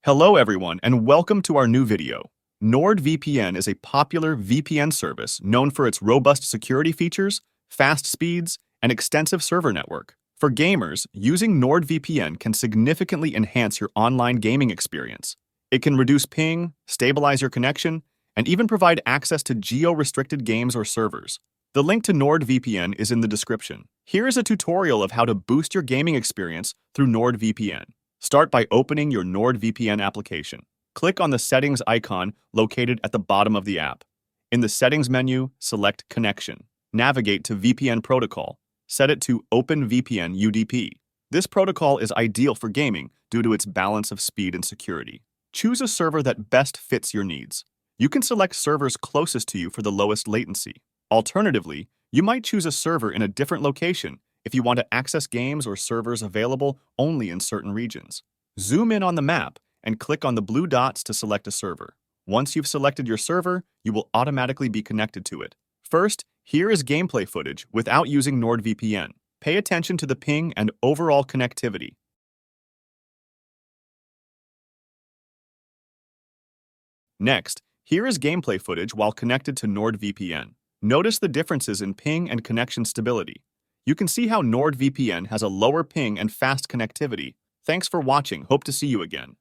Hello everyone and welcome to our new video. NordVPN is a popular VPN service known for its robust security features, fast speeds, and extensive server network. For gamers, using NordVPN can significantly enhance your online gaming experience. It can reduce ping, stabilize your connection, and even provide access to geo-restricted games or servers. The link to NordVPN is in the description. Here is a tutorial of how to boost your gaming experience through NordVPN. Start by opening your NordVPN application. Click on the settings icon located at the bottom of the app. In the settings menu, select Connection. Navigate to VPN protocol. Set it to OpenVPN UDP. This protocol is ideal for gaming due to its balance of speed and security. Choose a server that best fits your needs. You can select servers closest to you for the lowest latency. Alternatively, you might choose a server in a different location if you want to access games or servers available only in certain regions. Zoom in on the map and click on the blue dots to select a server. Once you've selected your server, you will automatically be connected to it. First, here is gameplay footage without using NordVPN. Pay attention to the ping and overall connectivity. Next, here is gameplay footage while connected to NordVPN. Notice the differences in ping and connection stability. You can see how NordVPN has a lower ping and fast connectivity. Thanks for watching. Hope to see you again.